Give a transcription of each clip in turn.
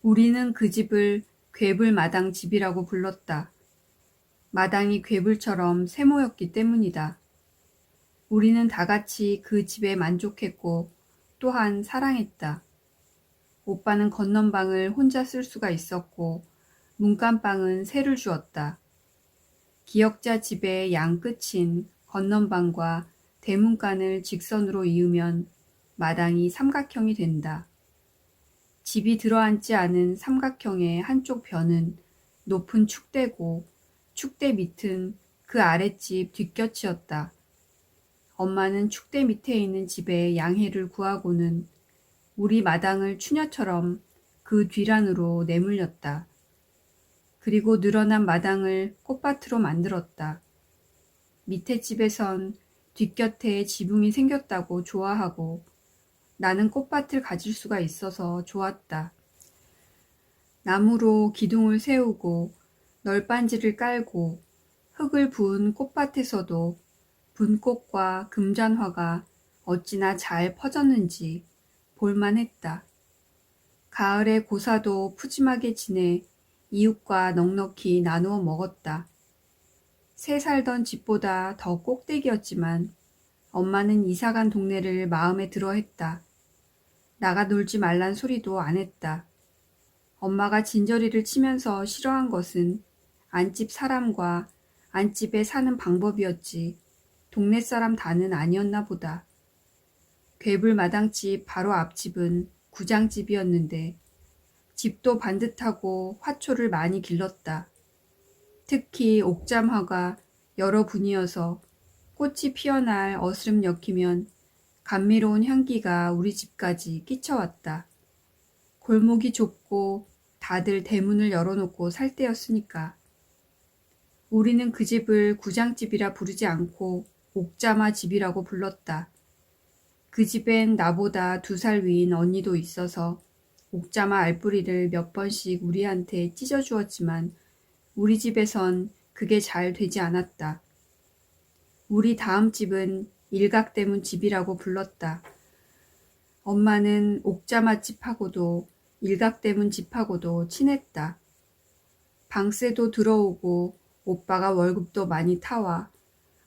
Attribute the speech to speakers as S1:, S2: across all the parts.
S1: 우리는 그 집을 괴불마당 집이라고 불렀다. 마당이 괴불처럼 세모였기 때문이다. 우리는 다 같이 그 집에 만족했고 또한 사랑했다. 오빠는 건넌방을 혼자 쓸 수가 있었고 문간방은 새를 주었다. 기역자 집의 양 끝인 건넌방과 대문간을 직선으로 이으면 마당이 삼각형이 된다. 집이 들어앉지 않은 삼각형의 한쪽 변은 높은 축대고 축대 밑은 그 아랫집 뒷곁이었다. 엄마는 축대 밑에 있는 집에 양해를 구하고는 우리 마당을 추녀처럼 그 뒤란으로 내몰렸다. 그리고 늘어난 마당을 꽃밭으로 만들었다. 밑에 집에선 뒷곁에 지붕이 생겼다고 좋아하고 나는 꽃밭을 가질 수가 있어서 좋았다. 나무로 기둥을 세우고 널빤지를 깔고 흙을 부은 꽃밭에서도 분꽃과 금잔화가 어찌나 잘 퍼졌는지 볼만했다. 가을에 고사도 푸짐하게 지내 이웃과 넉넉히 나누어 먹었다. 새 살던 집보다 더 꼭대기였지만 엄마는 이사간 동네를 마음에 들어 했다. 나가 놀지 말란 소리도 안 했다. 엄마가 진저리를 치면서 싫어한 것은 안집 사람과 안집에 사는 방법이었지 동네 사람 다는 아니었나 보다. 괴불마당집 바로 앞집은 구장집이었는데 집도 반듯하고 화초를 많이 길렀다. 특히 옥잠화가 여러 분이어서 꽃이 피어날 어스름 엮이면 감미로운 향기가 우리 집까지 끼쳐왔다. 골목이 좁고 다들 대문을 열어놓고 살 때였으니까. 우리는 그 집을 구장집이라 부르지 않고 옥잠화 집이라고 불렀다. 그 집엔 나보다 2살 위인 언니도 있어서 옥잠화 알뿌리를 몇 번씩 우리한테 찢어주었지만 우리 집에선 그게 잘 되지 않았다. 우리 다음 집은 일각대문 집이라고 불렀다. 엄마는 옥잠화 집하고도 일각대문 집하고도 친했다. 방세도 들어오고 오빠가 월급도 많이 타와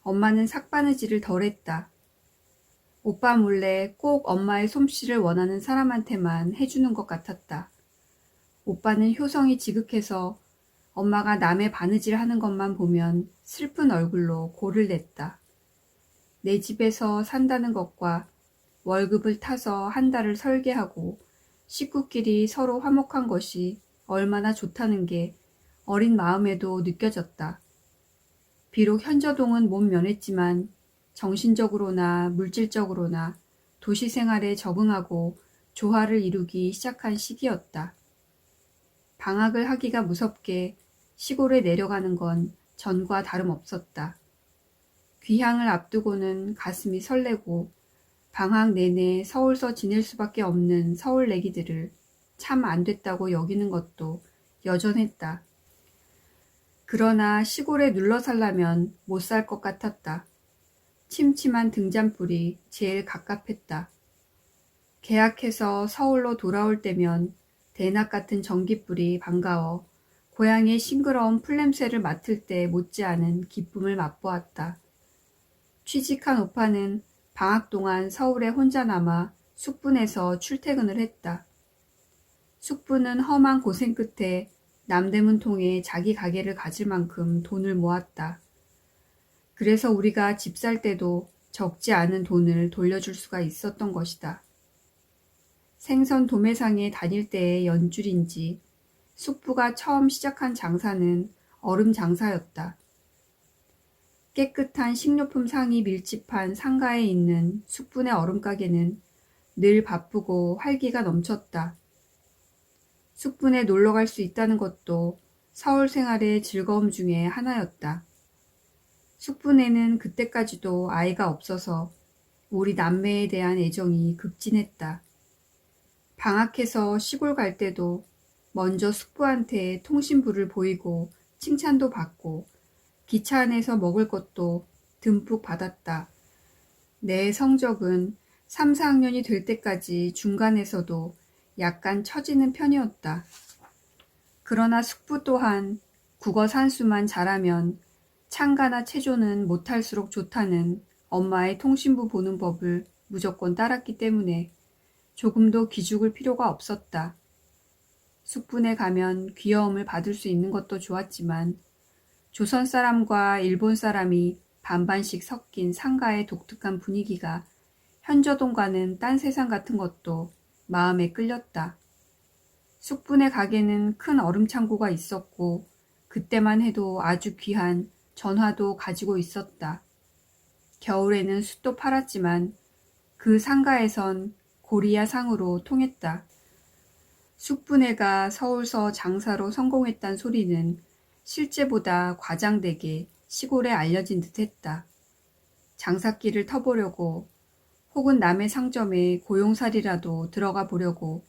S1: 엄마는 삭바느질을 덜했다. 오빠 몰래 꼭 엄마의 솜씨를 원하는 사람한테만 해주는 것 같았다. 오빠는 효성이 지극해서 엄마가 남의 바느질 하는 것만 보면 슬픈 얼굴로 골을 냈다. 내 집에서 산다는 것과 월급을 타서 한 달을 설계하고 식구끼리 서로 화목한 것이 얼마나 좋다는 게 어린 마음에도 느껴졌다. 비록 현저동은 못 면했지만 정신적으로나 물질적으로나 도시 생활에 적응하고 조화를 이루기 시작한 시기였다. 방학을 하기가 무섭게 시골에 내려가는 건 전과 다름없었다. 귀향을 앞두고는 가슴이 설레고 방학 내내 서울서 지낼 수밖에 없는 서울 내기들을 참 안 됐다고 여기는 것도 여전했다. 그러나 시골에 눌러 살려면 못 살 것 같았다. 침침한 등잔불이 제일 갑갑했다. 계약해서 서울로 돌아올 때면 대낮 같은 전깃불이 반가워 고향의 싱그러운 풀냄새를 맡을 때 못지않은 기쁨을 맛보았다. 취직한 오빠는 방학 동안 서울에 혼자 남아 숙분에서 출퇴근을 했다. 숙부는 험한 고생 끝에 남대문 통에 자기 가게를 가질 만큼 돈을 모았다. 그래서 우리가 집 살 때도 적지 않은 돈을 돌려줄 수가 있었던 것이다. 생선 도매상에 다닐 때의 연줄인지 숙부가 처음 시작한 장사는 얼음 장사였다. 깨끗한 식료품 상이 밀집한 상가에 있는 숙분의 얼음가게는 늘 바쁘고 활기가 넘쳤다. 숙분에 놀러 갈 수 있다는 것도 서울 생활의 즐거움 중에 하나였다. 숙분에는 그때까지도 아이가 없어서 우리 남매에 대한 애정이 극진했다. 방학해서 시골 갈 때도 먼저 숙부한테 통신부를 보이고 칭찬도 받고 기차 안에서 먹을 것도 듬뿍 받았다. 내 성적은 3, 4학년이 될 때까지 중간에서도 약간 처지는 편이었다. 그러나 숙부 또한 국어 산수만 잘하면 창가나 체조는 못할수록 좋다는 엄마의 통신부 보는 법을 무조건 따랐기 때문에 조금도 기죽을 필요가 없었다. 숙부네 가면 귀여움을 받을 수 있는 것도 좋았지만 조선 사람과 일본 사람이 반반씩 섞인 상가의 독특한 분위기가 현저동과는 딴 세상 같은 것도 마음에 끌렸다. 숙부네 가게는 큰 얼음창고가 있었고 그때만 해도 아주 귀한 전화도 가지고 있었다. 겨울에는 숯도 팔았지만 그 상가에선 고리야 상으로 통했다. 숙부네가 서울서 장사로 성공했단 소리는 실제보다 과장되게 시골에 알려진 듯 했다. 장사길을 터보려고 혹은 남의 상점에 고용살이라도 들어가 보려고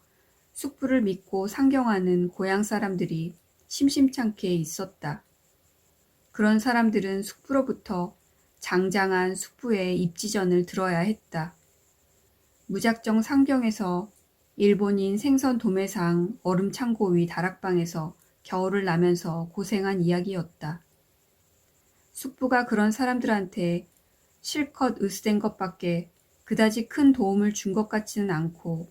S1: 숙부를 믿고 상경하는 고향 사람들이 심심찮게 있었다. 그런 사람들은 숙부로부터 장장한 숙부의 입지전을 들어야 했다. 무작정 상경해서 일본인 생선 도매상 얼음창고 위 다락방에서 겨울을 나면서 고생한 이야기였다. 숙부가 그런 사람들한테 실컷 으스댄 것밖에 그다지 큰 도움을 준 것 같지는 않고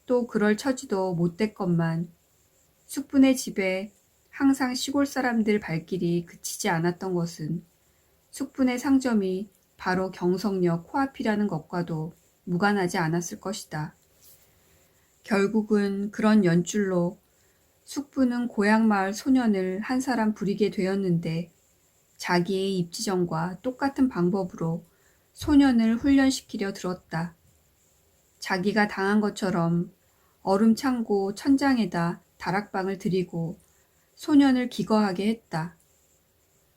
S1: 또 그럴 처지도 못 됐건만 숙부네 집에 항상 시골 사람들 발길이 그치지 않았던 것은 숙부네 상점이 바로 경성역 코앞이라는 것과도 무관하지 않았을 것이다. 결국은 그런 연줄로 숙부는 고향마을 소년을 한 사람 부리게 되었는데 자기의 입지전과 똑같은 방법으로 소년을 훈련시키려 들었다. 자기가 당한 것처럼 얼음창고 천장에다 다락방을 들이고 소년을 기거하게 했다.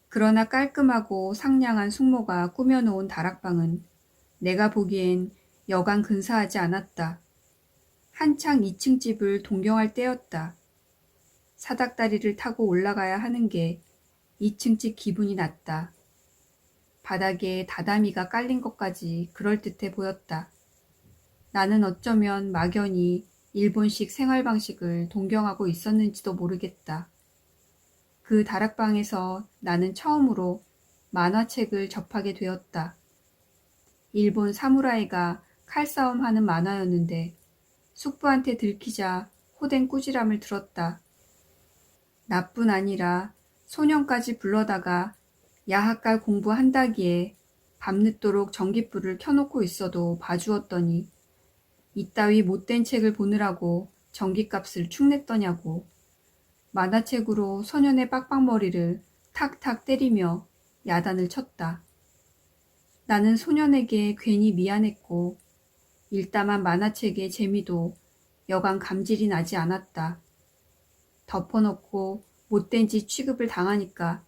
S1: 그러나 깔끔하고 상냥한 숙모가 꾸며놓은 다락방은 내가 보기엔 여간 근사하지 않았다. 한창 2층 집을 동경할 때였다. 사닥다리를 타고 올라가야 하는 게 2층 집 기분이 났다. 바닥에 다다미가 깔린 것까지 그럴듯해 보였다. 나는 어쩌면 막연히 일본식 생활 방식을 동경하고 있었는지도 모르겠다. 그 다락방에서 나는 처음으로 만화책을 접하게 되었다. 일본 사무라이가 칼싸움하는 만화였는데 숙부한테 들키자 호된 꾸지람을 들었다. 나뿐 아니라 소년까지 불러다가 야학갈 공부한다기에 밤늦도록 전깃불을 켜놓고 있어도 봐주었더니 이따위 못된 책을 보느라고 전깃값을 축냈더냐고. 만화책으로 소년의 빡빡머리를 탁탁 때리며 야단을 쳤다. 나는 소년에게 괜히 미안했고 일담한 만화책의 재미도 여간 감질이 나지 않았다. 덮어놓고 못된 짓 취급을 당하니까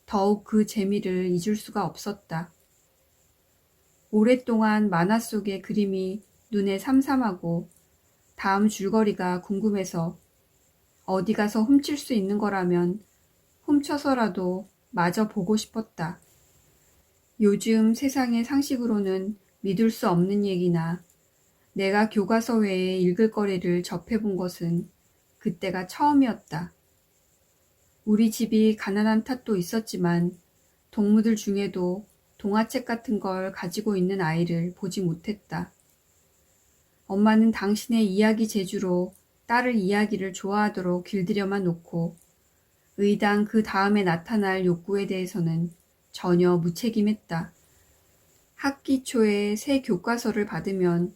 S1: 더욱 그 재미를 잊을 수가 없었다. 오랫동안 만화 속의 그림이 눈에 삼삼하고 다음 줄거리가 궁금해서 어디 가서 훔칠 수 있는 거라면 훔쳐서라도 마저 보고 싶었다. 요즘 세상의 상식으로는 믿을 수 없는 얘기나 내가 교과서 외에 읽을 거리를 접해본 것은 그때가 처음이었다. 우리 집이 가난한 탓도 있었지만 동무들 중에도 동화책 같은 걸 가지고 있는 아이를 보지 못했다. 엄마는 당신의 이야기 재주로 딸을 이야기를 좋아하도록 길들여만 놓고 의당 그 다음에 나타날 욕구에 대해서는 전혀 무책임했다. 학기 초에 새 교과서를 받으면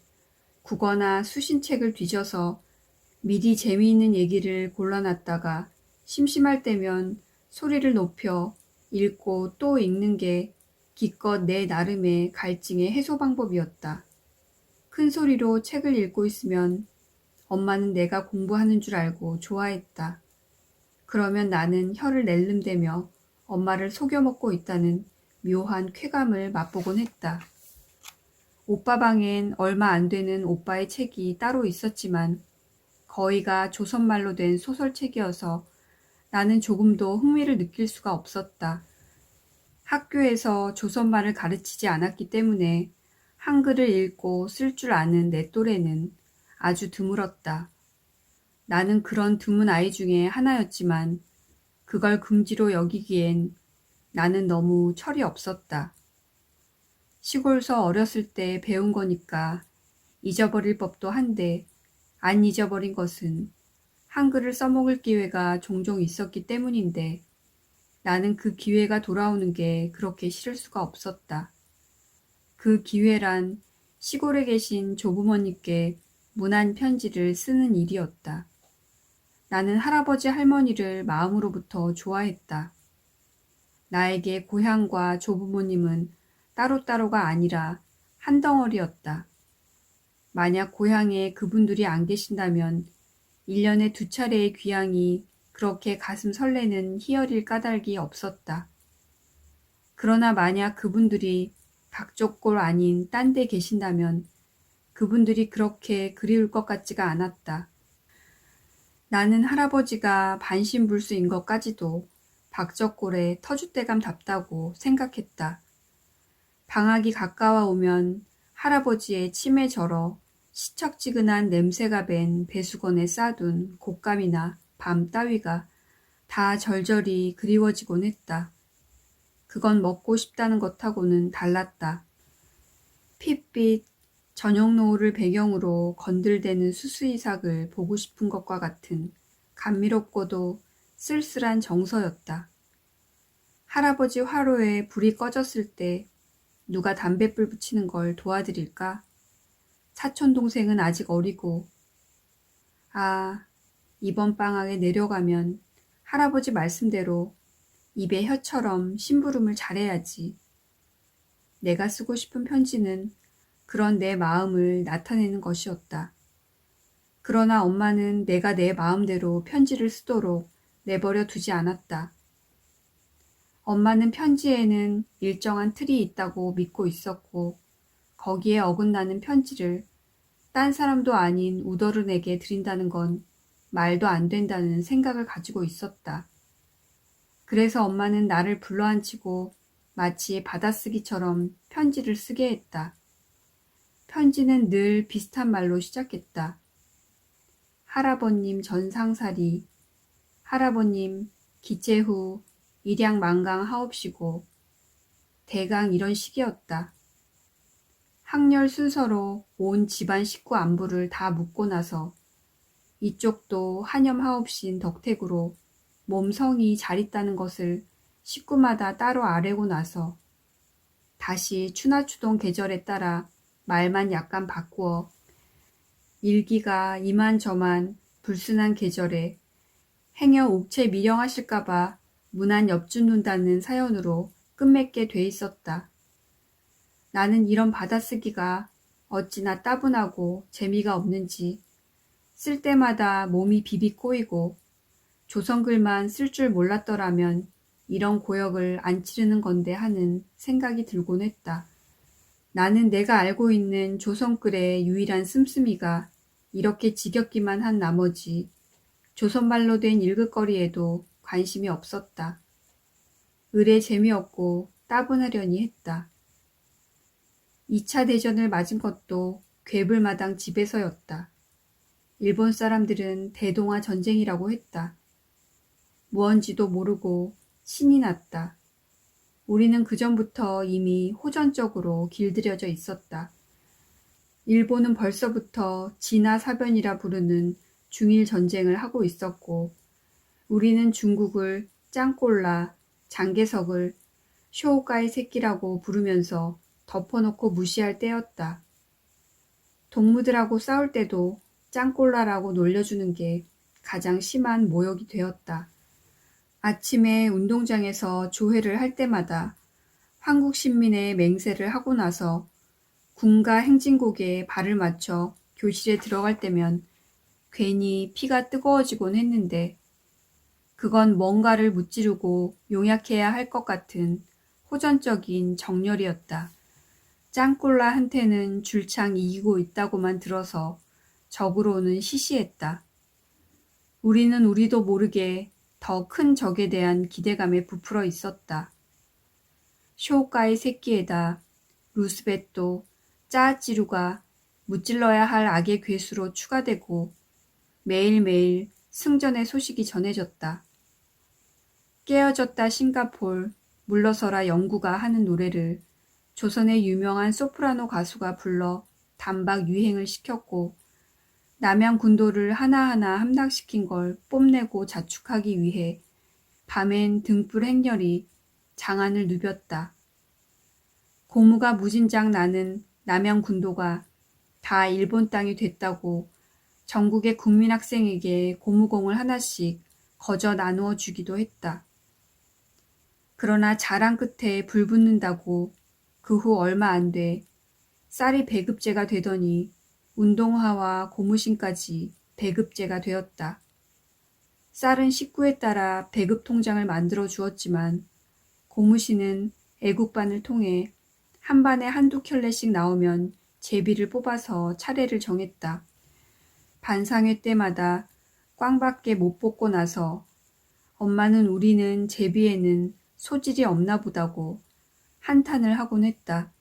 S1: 국어나 수신책을 뒤져서 미리 재미있는 얘기를 골라놨다가 심심할 때면 소리를 높여 읽고 또 읽는 게 기껏 내 나름의 갈증의 해소 방법이었다. 큰 소리로 책을 읽고 있으면 엄마는 내가 공부하는 줄 알고 좋아했다. 그러면 나는 혀를 낼름대며 엄마를 속여먹고 있다는 묘한 쾌감을 맛보곤 했다. 오빠 방엔 얼마 안 되는 오빠의 책이 따로 있었지만 거의가 조선말로 된 소설책이어서 나는 조금도 흥미를 느낄 수가 없었다. 학교에서 조선말을 가르치지 않았기 때문에 한글을 읽고 쓸 줄 아는 내 또래는 아주 드물었다. 나는 그런 드문 아이 중에 하나였지만 그걸 긍지로 여기기엔 나는 너무 철이 없었다. 시골서 어렸을 때 배운 거니까 잊어버릴 법도 한데 안 잊어버린 것은 한글을 써먹을 기회가 종종 있었기 때문인데 나는 그 기회가 돌아오는 게 그렇게 싫을 수가 없었다. 그 기회란 시골에 계신 조부모님께 문안 편지를 쓰는 일이었다. 나는 할아버지 할머니를 마음으로부터 좋아했다. 나에게 고향과 조부모님은 따로따로가 아니라 한 덩어리였다. 만약 고향에 그분들이 안 계신다면 1년에 2차례의 귀향이 그렇게 가슴 설레는 희열일 까닭이 없었다. 그러나 만약 그분들이 박족골 아닌 딴 데 계신다면 그분들이 그렇게 그리울 것 같지가 않았다. 나는 할아버지가 반신불수인 것까지도 박적골에 터줏대감답다고 생각했다. 방학이 가까워오면 할아버지의 침에 절어 시척지근한 냄새가 밴 배수건에 싸둔 곶감이나 밤 따위가 다 절절히 그리워지곤 했다. 그건 먹고 싶다는 것하고는 달랐다. 핏빛 저녁 노을을 배경으로 건들대는 수수이삭을 보고 싶은 것과 같은 감미롭고도 쓸쓸한 정서였다. 할아버지 화로에 불이 꺼졌을 때 누가 담뱃불 붙이는 걸 도와드릴까? 사촌 동생은 아직 어리고, 이번 방학에 내려가면 할아버지 말씀대로 입에 혀처럼 심부름을 잘해야지. 내가 쓰고 싶은 편지는 그런 내 마음을 나타내는 것이었다. 그러나 엄마는 내가 내 마음대로 편지를 쓰도록 내버려 두지 않았다. 엄마는 편지에는 일정한 틀이 있다고 믿고 있었고 거기에 어긋나는 편지를 딴 사람도 아닌 우더른에게 드린다는 건 말도 안 된다는 생각을 가지고 있었다. 그래서 엄마는 나를 불러앉히고 마치 받아쓰기처럼 편지를 쓰게 했다. 편지는 늘 비슷한 말로 시작했다. 할아버님 전상살이, 할아버님 기체 후 일양만강 하옵시고, 대강 이런 식이었다. 학렬 순서로 온 집안 식구 안부를 다 묻고 나서 이쪽도 한염하옵신 덕택으로 몸 성이 잘 있다는 것을 식구마다 따로 아뢰고 나서 다시 추나추동 계절에 따라 말만 약간 바꾸어 일기가 이만저만 불순한 계절에 행여 옥체 미령하실까봐 문안 엿줍는다는 사연으로 끝맺게 돼 있었다. 나는 이런 받아쓰기가 어찌나 따분하고 재미가 없는지 쓸 때마다 몸이 비비 꼬이고 조선글만 쓸 줄 몰랐더라면 이런 고역을 안 치르는 건데 하는 생각이 들곤 했다. 나는 내가 알고 있는 조선글의 유일한 씀씀이가 이렇게 지겹기만 한 나머지 조선말로 된 읽을거리에도 관심이 없었다. 을에 재미없고 따분하려니 했다. 2차 대전을 맞은 것도 괴불마당 집에서였다. 일본 사람들은 대동아 전쟁이라고 했다. 무언지도 모르고 신이 났다. 우리는 그전부터 이미 호전적으로 길들여져 있었다. 일본은 벌써부터 진화사변이라 부르는 중일 전쟁을 하고 있었고 우리는 중국을 짱꼴라, 장개석을 쇼오가이 새끼라고 부르면서 덮어놓고 무시할 때였다. 동무들하고 싸울 때도 짱꼴라라고 놀려주는 게 가장 심한 모욕이 되었다. 아침에 운동장에서 조회를 할 때마다 한국신민의 맹세를 하고 나서 군가 행진곡에 발을 맞춰 교실에 들어갈 때면 괜히 피가 뜨거워지곤 했는데 그건 뭔가를 무찌르고 용약해야 할 것 같은 호전적인 정열이었다. 짱꼴라한테는 줄창 이기고 있다고만 들어서 적으로는 시시했다. 우리는 우리도 모르게 더 큰 적에 대한 기대감에 부풀어 있었다. 쇼오가이 새끼에다 루스벳도 짜아찌루가 무찔러야 할 악의 괴수로 추가되고 매일매일 승전의 소식이 전해졌다. 깨어졌다 싱가폴, 물러서라 영구가 하는 노래를 조선의 유명한 소프라노 가수가 불러 단박 유행을 시켰고 남양 군도를 하나하나 함락시킨 걸 뽐내고 자축하기 위해 밤엔 등불 행렬이 장안을 누볐다. 고무가 무진장 나는 남양 군도가 다 일본 땅이 됐다고 전국의 국민학생에게 고무공을 하나씩 거저 나누어 주기도 했다. 그러나 자랑 끝에 불 붙는다고 그 후 얼마 안 돼 쌀이 배급제가 되더니 운동화와 고무신까지 배급제가 되었다. 쌀은 식구에 따라 배급 통장을 만들어 주었지만 고무신은 애국반을 통해 한 반에 한두 켤레씩 나오면 제비를 뽑아서 차례를 정했다. 반상회 때마다 꽝밖에 못 뽑고 나서 엄마는 우리는 제비에는 소질이 없나 보다고 한탄을 하곤 했다.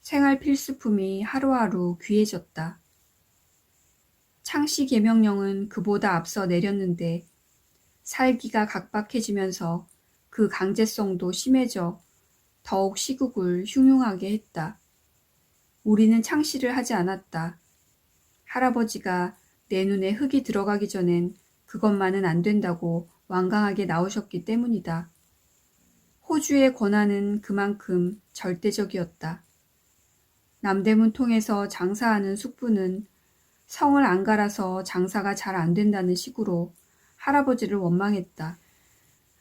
S1: 생활 필수품이 하루하루 귀해졌다. 창씨 계명령은 그보다 앞서 내렸는데 살기가 각박해지면서 그 강제성도 심해져 더욱 시국을 흉흉하게 했다. 우리는 창씨를 하지 않았다. 할아버지가 내 눈에 흙이 들어가기 전엔 그것만은 안 된다고 완강하게 나오셨기 때문이다. 호주의 권한은 그만큼 절대적이었다. 남대문 통해서 장사하는 숙부는 성을 안 갈아서 장사가 잘 안 된다는 식으로 할아버지를 원망했다.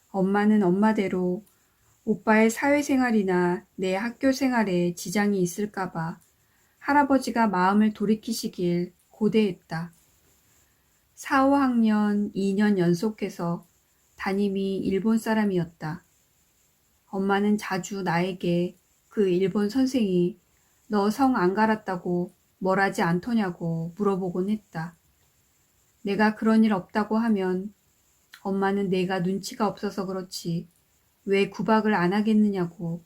S1: 엄마는 엄마대로 오빠의 사회생활이나 내 학교생활에 지장이 있을까봐 할아버지가 마음을 돌이키시길 고대했다. 4, 5학년 2년 연속해서 담임이 일본 사람이었다. 엄마는 자주 나에게 그 일본 선생이 너 성 안 갈았다고 뭘 하지 않더냐고 물어보곤 했다. 내가 그런 일 없다고 하면 엄마는 내가 눈치가 없어서 그렇지 왜 구박을 안 하겠느냐고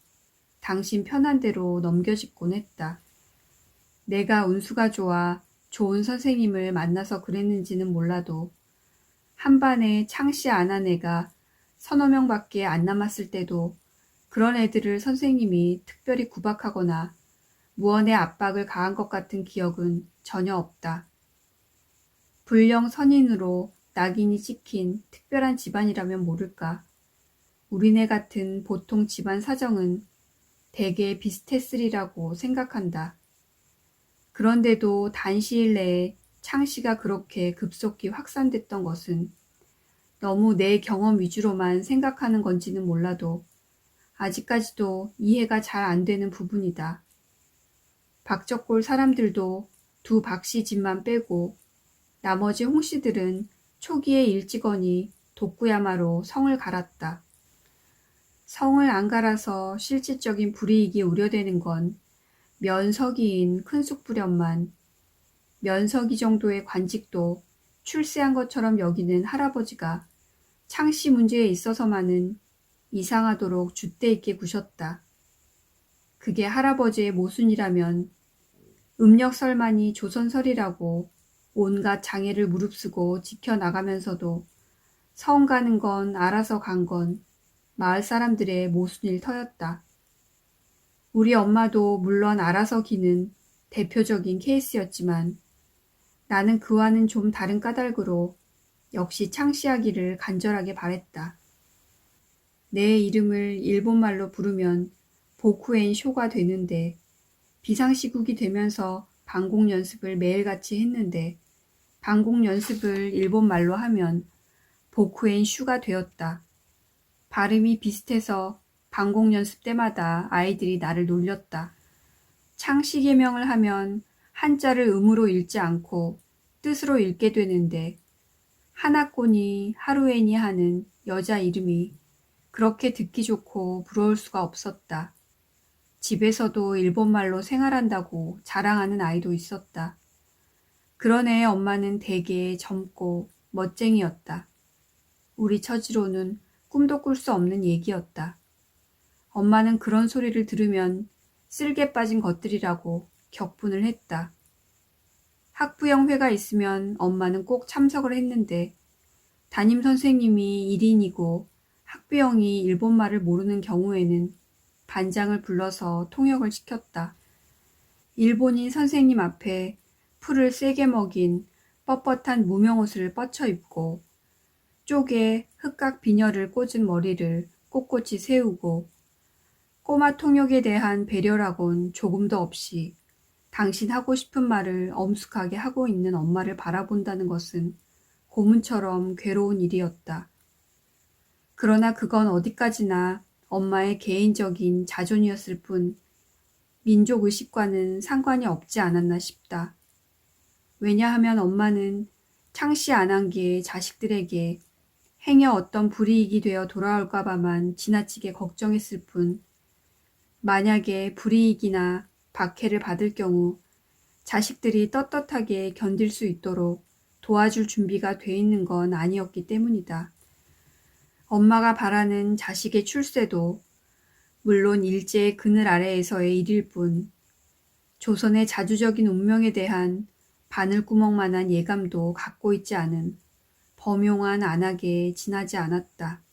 S1: 당신 편한 대로 넘겨짚곤 했다. 내가 운수가 좋아 좋은 선생님을 만나서 그랬는지는 몰라도 한 반에 창씨 안 한 애가 서너 명밖에 안 남았을 때도 그런 애들을 선생님이 특별히 구박하거나 무언의 압박을 가한 것 같은 기억은 전혀 없다. 불령 선인으로 낙인이 찍힌 특별한 집안이라면 모를까. 우리네 같은 보통 집안 사정은 대개 비슷했으리라고 생각한다. 그런데도 단시일 내에 창씨가 그렇게 급속히 확산됐던 것은 너무 내 경험 위주로만 생각하는 건지는 몰라도 아직까지도 이해가 잘 안 되는 부분이다. 박적골 사람들도 두 박씨 집만 빼고 나머지 홍씨들은 초기에 일찍거니 독구야마로 성을 갈았다. 성을 안 갈아서 실질적인 불이익이 우려되는 건 면석이인 큰숙부련만 면석이 정도의 관직도 출세한 것처럼 여기는 할아버지가 창씨 문제에 있어서만은 이상하도록 줏대 있게 구셨다. 그게 할아버지의 모순이라면 음력설만이 조선설이라고 온갖 장애를 무릅쓰고 지켜나가면서도 성 가는 건 알아서 간 건 마을 사람들의 모순일 터였다. 우리 엄마도 물론 알아서 기는 대표적인 케이스였지만 나는 그와는 좀 다른 까닭으로 역시 창씨하기를 간절하게 바랬다. 내 이름을 일본말로 부르면 보쿠엔 쇼가 되는데 비상시국이 되면서 방공 연습을 매일같이 했는데 방공 연습을 일본말로 하면 보쿠엔 슈가 되었다. 발음이 비슷해서 방공 연습 때마다 아이들이 나를 놀렸다. 창씨 계명을 하면 한자를 음으로 읽지 않고 뜻으로 읽게 되는데 하나꼬니 하루에니 하는 여자 이름이 그렇게 듣기 좋고 부러울 수가 없었다. 집에서도 일본말로 생활한다고 자랑하는 아이도 있었다. 그런 애의 엄마는 되게 젊고 멋쟁이였다. 우리 처지로는 꿈도 꿀 수 없는 얘기였다. 엄마는 그런 소리를 들으면 쓸개 빠진 것들이라고 격분을 했다. 학부형회가 있으면 엄마는 꼭 참석을 했는데 담임 선생님이 1인이고 학부형이 일본말을 모르는 경우에는 반장을 불러서 통역을 시켰다. 일본인 선생님 앞에 풀을 세게 먹인 뻣뻣한 무명옷을 뻗쳐 입고 쪽에 흑각 비녀를 꽂은 머리를 꼿꼿이 세우고 꼬마 통역에 대한 배려라곤 조금도 없이 당신 하고 싶은 말을 엄숙하게 하고 있는 엄마를 바라본다는 것은 고문처럼 괴로운 일이었다. 그러나 그건 어디까지나 엄마의 개인적인 자존이었을 뿐 민족의식과는 상관이 없지 않았나 싶다. 왜냐하면 엄마는 창시 안한기의 자식들에게 행여 어떤 불이익이 되어 돌아올까 봐만 지나치게 걱정했을 뿐 만약에 불이익이나 박해를 받을 경우 자식들이 떳떳하게 견딜 수 있도록 도와줄 준비가 돼 있는 건 아니었기 때문이다. 엄마가 바라는 자식의 출세도 물론 일제의 그늘 아래에서의 일일 뿐 조선의 자주적인 운명에 대한 바늘구멍만한 예감도 갖고 있지 않은 범용한 안하게에 지나지 않았다.